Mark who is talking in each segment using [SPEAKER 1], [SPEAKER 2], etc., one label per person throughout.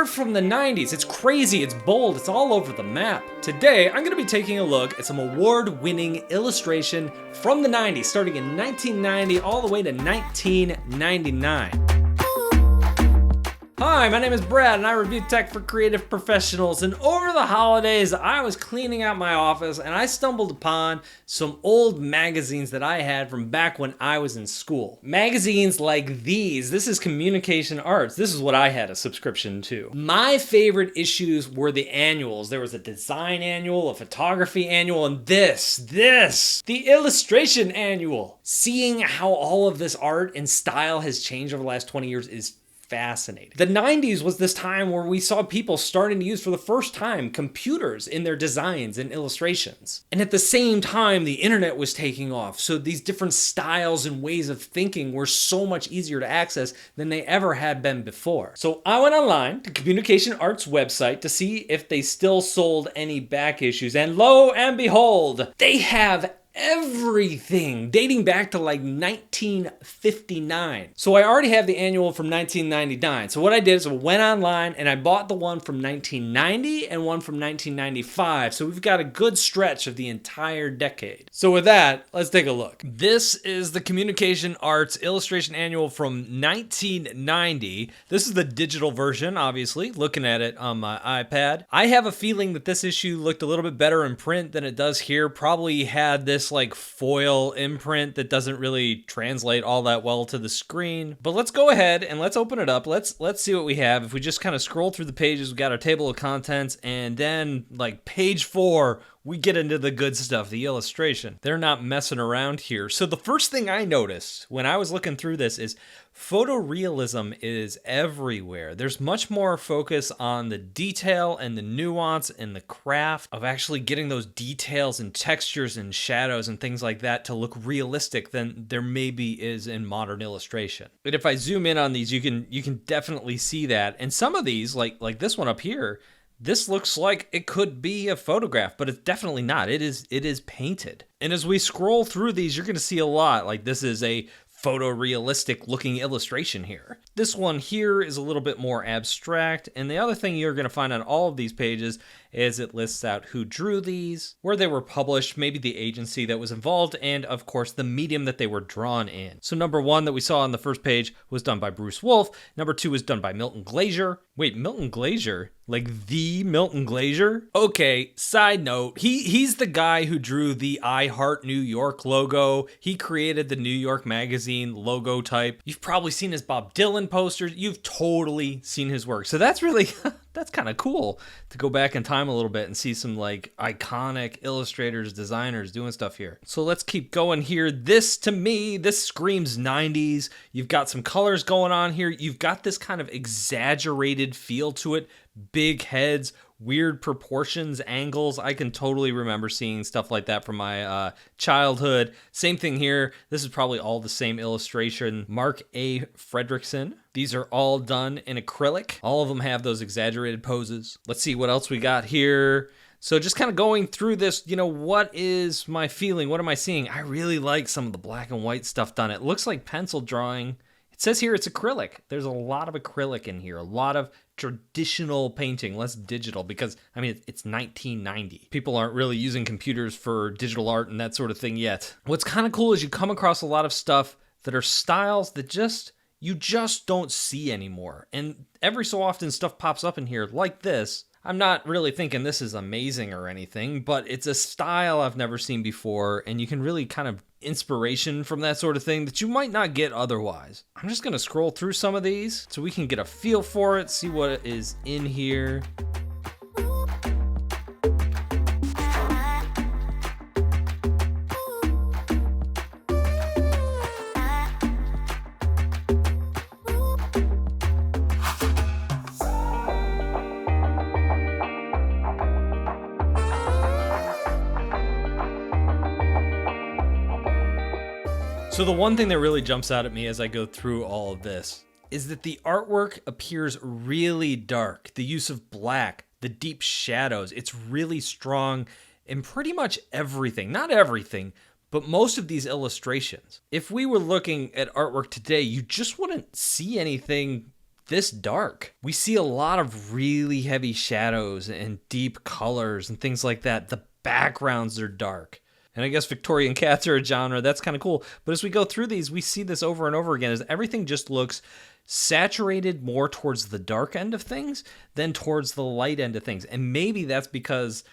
[SPEAKER 1] art from the 90s. It's crazy, it's bold, it's all over the map. Today, I'm gonna be taking a look at some award-winning illustration from the 90s, starting in 1990 all the way to 1999. Hi, my name is Brad and I review tech for creative professionals, and over the holidays I was cleaning out my office and I stumbled upon some old magazines that I had from back when I was in school. Magazines like these. This is Communication Arts. This is what I had a subscription to. My favorite issues were the annuals. There was a design annual, a photography annual, and the illustration annual. Seeing how all of this art and style has changed over the last 20 years is fascinating. The 90s was this time where we saw people starting to use for the first time computers in their designs and illustrations. And at the same time, the internet was taking off. So these different styles and ways of thinking were so much easier to access than they ever had been before. So I went online to Communication Arts website to see if they still sold any back issues. And lo and behold, they have everything dating back to like 1959. So I already have the annual from 1999. So what I did is I went online and I bought the one from 1990 and one from 1995. So we've got a good stretch of the entire decade. So with that, let's take a look. This is the Communication Arts illustration annual from 1990. This is the digital version, obviously, looking at it on my iPad. I have a feeling that this issue looked a little bit better in print than it does here. Probably had this like foil imprint that doesn't really translate all that well to the screen. But let's go ahead and let's open it up. Let's see what we have. If we just kind of scroll through the pages, we got our table of contents, and then like page 4, we get into the good stuff, the illustration. They're not messing around here. So the first thing I noticed when I was looking through this is photorealism is everywhere. There's much more focus on the detail and the nuance and the craft of actually getting those details and textures and shadows and things like that to look realistic than there maybe is in modern illustration. But if I zoom in on these, you can definitely see that. And some of these, like this one up here, this looks like it could be a photograph, but it's definitely not. It is painted. And as we scroll through these, you're going to see a lot. Like this is a photorealistic looking illustration here. This one here is a little bit more abstract. And the other thing you're going to find on all of these pages is it lists out who drew these, where they were published, maybe the agency that was involved, and of course the medium that they were drawn in. So number 1 that we saw on the first page was done by Bruce Wolfe. Number 2 was done by Milton Glaser. Wait, Milton Glaser? Like the Milton Glaser? Okay, side note, he's the guy who drew the I Heart New York logo. He created the New York Magazine logo type. You've probably seen his Bob Dylan posters. You've totally seen his work. So that's really, that's kind of cool to go back in time a little bit and see some like iconic illustrators, designers doing stuff here. So let's keep going here. This, to me, this screams 90s. You've got some colors going on here. You've got this kind of exaggerated feel to it. Big heads, weird proportions, angles. I can totally remember seeing stuff like that from my childhood. Same thing here. This is probably all the same illustration. Mark A. Fredrickson. These are all done in acrylic. All of them have those exaggerated poses. Let's see what else we got here. So just kind of going through this, what is my feeling? What am I seeing? I really like some of the black and white stuff done. It looks like pencil drawing. It says here it's acrylic. There's a lot of acrylic in here, a lot of traditional painting, less digital, because it's 1990. People aren't really using computers for digital art and that sort of thing yet. What's kind of cool is you come across a lot of stuff that are styles that you just don't see anymore. And every so often stuff pops up in here like this. I'm not really thinking this is amazing or anything, but it's a style I've never seen before, and you can really kind of inspiration from that sort of thing that you might not get otherwise. I'm just going to scroll through some of these so we can get a feel for it, see what is in here. So the one thing that really jumps out at me as I go through all of this is that the artwork appears really dark. The use of black, the deep shadows, it's really strong in pretty much everything. Not everything, but most of these illustrations. If we were looking at artwork today, you just wouldn't see anything this dark. We see a lot of really heavy shadows and deep colors and things like that. The backgrounds are dark. And I guess Victorian cats are a genre. That's kind of cool. But as we go through these, we see this over and over again as everything just looks saturated more towards the dark end of things than towards the light end of things. And maybe that's because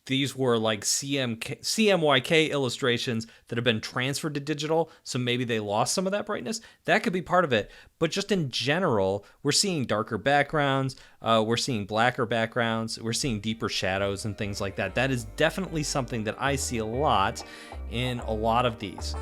[SPEAKER 1] these were like CMYK illustrations that have been transferred to digital, so maybe they lost some of that brightness. That could be part of it. But just in general, we're seeing darker backgrounds, we're seeing blacker backgrounds, we're seeing deeper shadows and things like that. That is definitely something that I see a lot in a lot of these.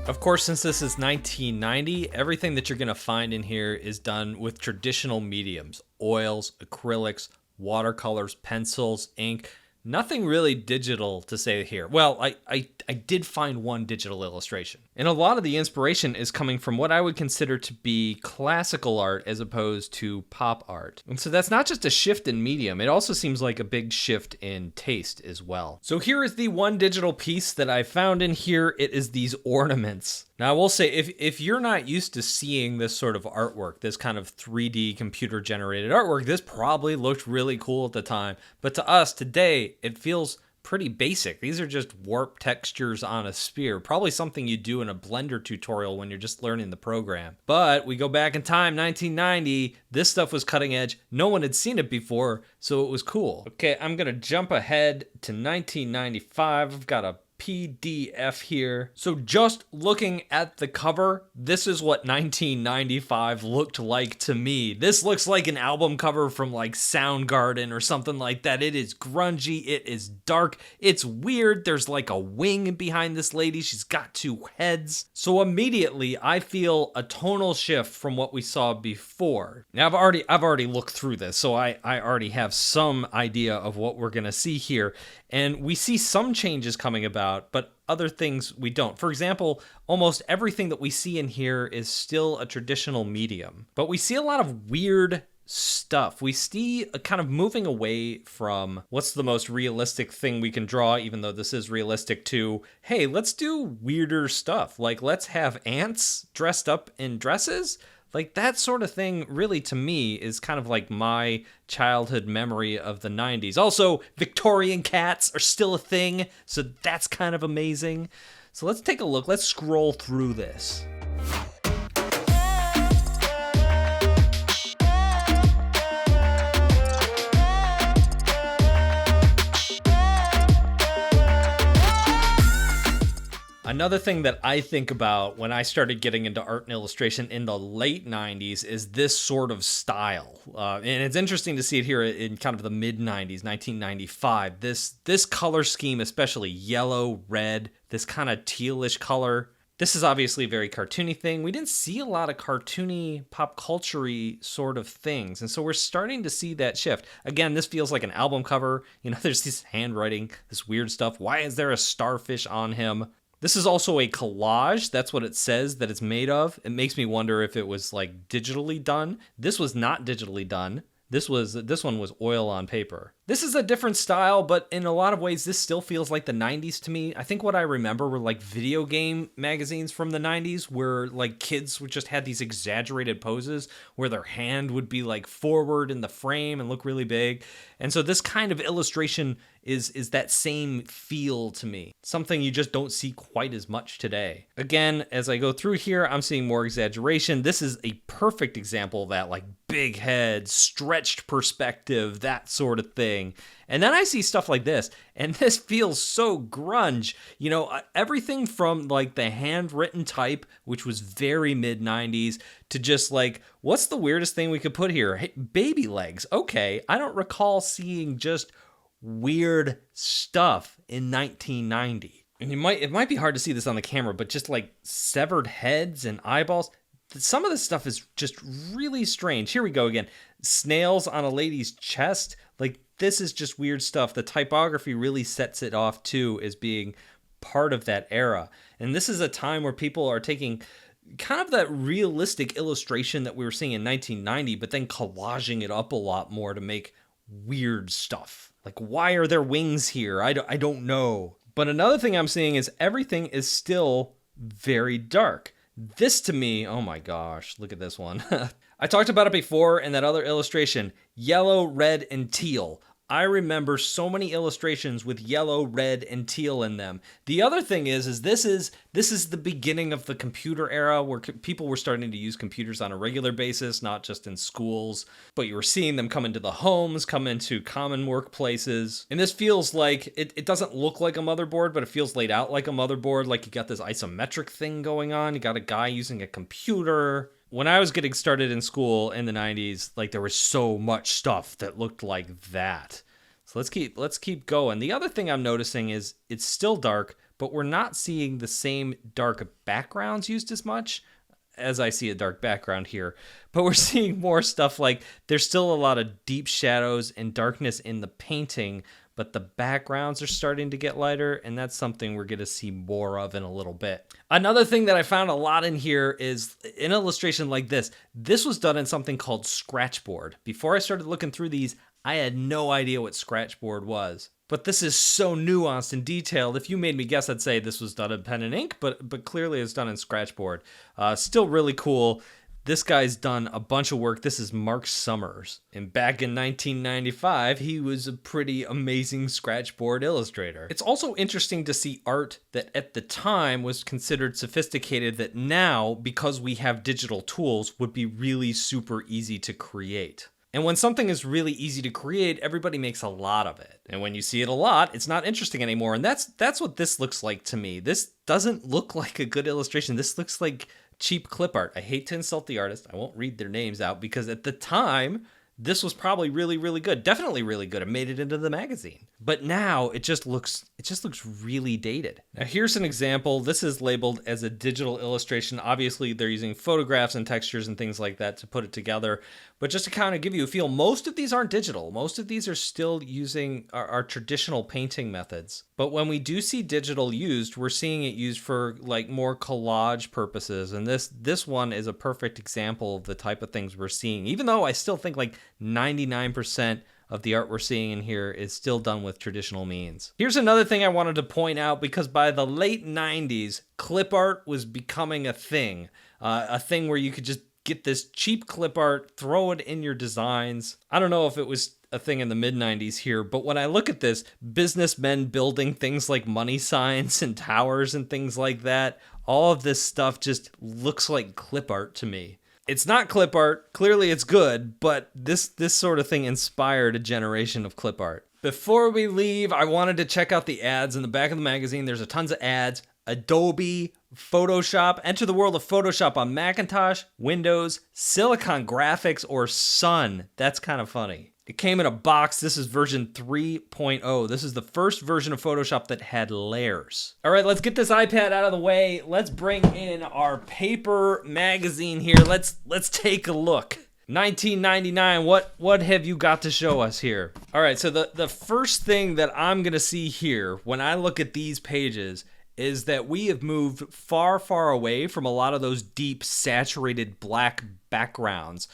[SPEAKER 1] Of course, since this is 1990, everything that you're going to find in here is done with traditional mediums: oils, acrylics, watercolors, pencils, ink. Nothing really digital to say here. Well, I did find one digital illustration. And a lot of the inspiration is coming from what I would consider to be classical art as opposed to pop art. And so that's not just a shift in medium, it also seems like a big shift in taste as well. So here is the one digital piece that I found in here. It is these ornaments. Now I will say, if you're not used to seeing this sort of artwork, this kind of 3D computer generated artwork, this probably looked really cool at the time. But to us today, it feels pretty basic. These are just warp textures on a sphere. Probably something you do in a Blender tutorial when you're just learning the program. But we go back in time, 1990, this stuff was cutting edge. No one had seen it before, so it was cool. Okay, I'm gonna jump ahead to 1995. I've got a PDF here. So just looking at the cover, this is what 1995 looked like to me. This looks like an album cover from like Soundgarden or something like that. It is grungy, it is dark, it's weird. There's like a wing behind this lady. She's got two heads. So immediately I feel a tonal shift from what we saw before. Now I've already looked through this, so I already have some idea of what we're gonna see here. And we see some changes coming about, but other things we don't. For example, almost everything that we see in here is still a traditional medium, but we see a lot of weird stuff. We see a kind of moving away from what's the most realistic thing we can draw, even though this is realistic, to, hey, let's do weirder stuff. Like, let's have ants dressed up in dresses. Like, that sort of thing, really, to me, is kind of like my childhood memory of the 90s. Also, Victorian cats are still a thing, so that's kind of amazing. So let's take a look. Let's scroll through this. Another thing that I think about when I started getting into art and illustration in the late 90s is this sort of style. And it's interesting to see it here in kind of the mid-90s, 1995. This color scheme, especially yellow, red, this kind of tealish color. This is obviously a very cartoony thing. We didn't see a lot of cartoony, pop culture-y sort of things. And so we're starting to see that shift. Again, this feels like an album cover. You know, there's this handwriting, this weird stuff. Why is there a starfish on him? This is also a collage. That's what it says that it's made of. It makes me wonder if it was like digitally done. This was not digitally done. This one was oil on paper. This is a different style, but in a lot of ways, this still feels like the 90s to me. I think what I remember were like video game magazines from the 90s where like kids would just had these exaggerated poses where their hand would be like forward in the frame and look really big. And so this kind of illustration is that same feel to me. Something you just don't see quite as much today. Again, as I go through here, I'm seeing more exaggeration. This is a perfect example of that, like big head, stretched perspective, that sort of thing. And then I see stuff like this, and this feels so grunge. You know, everything from like the handwritten type, which was very mid-90s, to just like, what's the weirdest thing we could put here? Hey, baby legs. Okay, I don't recall seeing just weird stuff in 1990. And it might be hard to see this on the camera, but just like severed heads and eyeballs. Some of this stuff is just really strange. Here we go again. Snails on a lady's chest. Like, this is just weird stuff. The typography really sets it off too as being part of that era. And this is a time where people are taking kind of that realistic illustration that we were seeing in 1990, but then collaging it up a lot more to make weird stuff. Like, why are there wings here? I don't know. But another thing I'm seeing is everything is still very dark. This to me, oh my gosh, look at this one. I talked about it before in that other illustration, yellow, red, and teal. I remember so many illustrations with yellow, red, and teal in them. The other thing is this is the beginning of the computer era where people were starting to use computers on a regular basis, not just in schools, but you were seeing them come into the homes, come into common workplaces. And this feels like, it doesn't look like a motherboard, but it feels laid out like a motherboard, like you got this isometric thing going on. You got a guy using a computer. When I was getting started in school in the 90s, like there was so much stuff that looked like that. So let's keep going. The other thing I'm noticing is it's still dark, but we're not seeing the same dark backgrounds used as much as I see a dark background here. But we're seeing more stuff like there's still a lot of deep shadows and darkness in the painting, but the backgrounds are starting to get lighter, and that's something we're going to see more of in a little bit. Another thing that I found a lot in here is an illustration like this. This was done in something called Scratchboard. Before I started looking through these, I had no idea what Scratchboard was. But this is so nuanced and detailed. If you made me guess, I'd say this was done in pen and ink, but clearly it's done in Scratchboard. Still really cool. This guy's done a bunch of work. This is Mark Summers. And back in 1995, he was a pretty amazing Scratchboard illustrator. It's also interesting to see art that at the time was considered sophisticated that now, because we have digital tools, would be really super easy to create. And when something is really easy to create, everybody makes a lot of it. And when you see it a lot, it's not interesting anymore. And that's what this looks like to me. This doesn't look like a good illustration. This looks like cheap clip art. I hate to insult the artist. I won't read their names out because at the time, this was probably really, really good. Definitely really good. It made it into the magazine. But now it just looks really dated. Now here's an example. This is labeled as a digital illustration. Obviously they're using photographs and textures and things like that to put it together. But just to kind of give you a feel, most of these aren't digital. Most of these are still using our traditional painting methods. But when we do see digital used, we're seeing it used for like more collage purposes. And this one is a perfect example of the type of things we're seeing. Even though I still think like 99% of the art we're seeing in here is still done with traditional means. Here's another thing I wanted to point out, because by the late 90s, clip art was becoming a thing where you could just get this cheap clip art, throw it in your designs. I don't know if it was a thing in the mid-90s here, but when I look at this, businessmen building things like money signs and towers and things like that, all of this stuff just looks like clip art to me. It's not clip art, clearly it's good, but this sort of thing inspired a generation of clip art. Before we leave, I wanted to check out the ads in the back of the magazine. There's tons of ads. Adobe, Photoshop. Enter the world of Photoshop on Macintosh, Windows, Silicon Graphics, or Sun. That's kind of funny. It came in a box. This is version 3.0. This is the first version of Photoshop that had layers. All right, let's get this iPad out of the way. Let's bring in our paper magazine here. Let's take a look. 1999, what have you got to show us here? All right, so the first thing that I'm gonna see here when I look at these pages is that we have moved far, far away from a lot of those deep, saturated black backgrounds.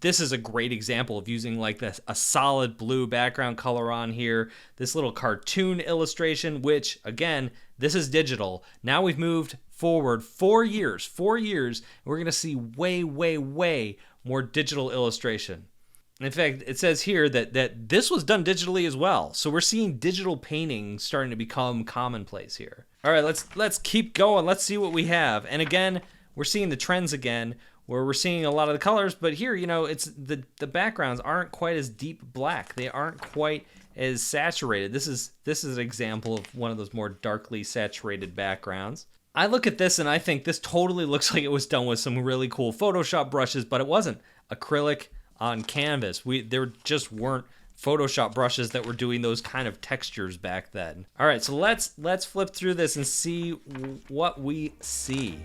[SPEAKER 1] This is a great example of using like this, a solid blue background color on here. This little cartoon illustration, which again, this is digital. Now we've moved forward 4 years, and we're gonna see way, way, way more digital illustration. In fact, it says here that this was done digitally as well. So we're seeing digital painting starting to become commonplace here. All right, let's keep going. Let's see what we have. And again, we're seeing the trends again, where we're seeing a lot of the colors, but here, you know, it's the backgrounds aren't quite as deep black. They aren't quite as saturated. This is an example of one of those more darkly saturated backgrounds. I look at this and I think this totally looks like it was done with some really cool Photoshop brushes, but it wasn't. Acrylic on canvas. There just weren't Photoshop brushes that were doing those kind of textures back then. All right, so let's flip through this and see what we see.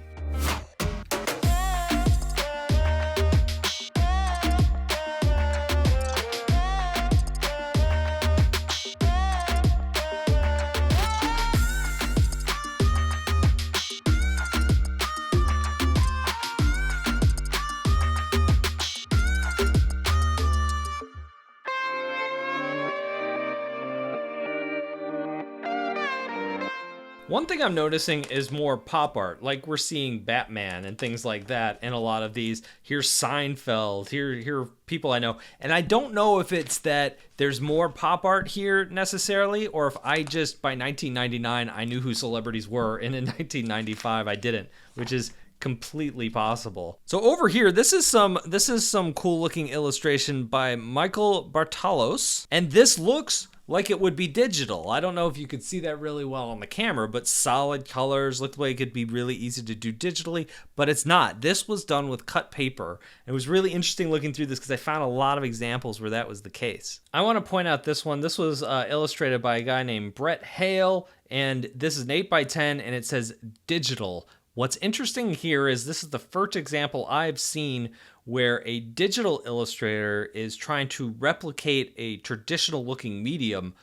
[SPEAKER 1] One thing I'm noticing is more pop art, like we're seeing Batman and things like that in a lot of these. Here's Seinfeld, here are people I know. And I don't know if it's that there's more pop art here necessarily, or if I just, by 1999, I knew who celebrities were, and in 1995 I didn't, which is completely possible. So over here, this is some cool looking illustration by Michael Bartalos, and this looks like it would be digital. I don't know if you could see that really well on the camera, but solid colors, looked like it could be really easy to do digitally, but it's not. This was done with cut paper. It was really interesting looking through this because I found a lot of examples where that was the case. I want to point out this one. This was illustrated by a guy named Brett Hale, and this is an 8x10, and it says digital. What's interesting here is this is the first example I've seen where a digital illustrator is trying to replicate a traditional looking medium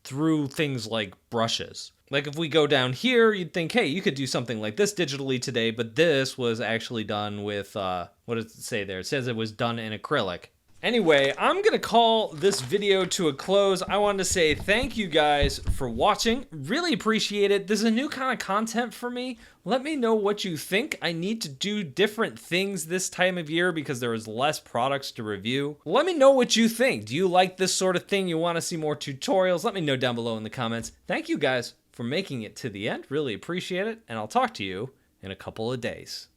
[SPEAKER 1] through things like brushes. Like if we go down here, you'd think, hey, you could do something like this digitally today, but this was actually done with, what does it say there? It says it was done in acrylic. Anyway, I'm gonna call this video to a close. I wanted to say thank you guys for watching. Really appreciate it. This is a new kind of content for me. Let me know what you think. I need to do different things this time of year because there is less products to review. Let me know what you think. Do you like this sort of thing? You want to see more tutorials? Let me know down below in the comments. Thank you guys for making it to the end. Really appreciate it, and I'll talk to you in a couple of days.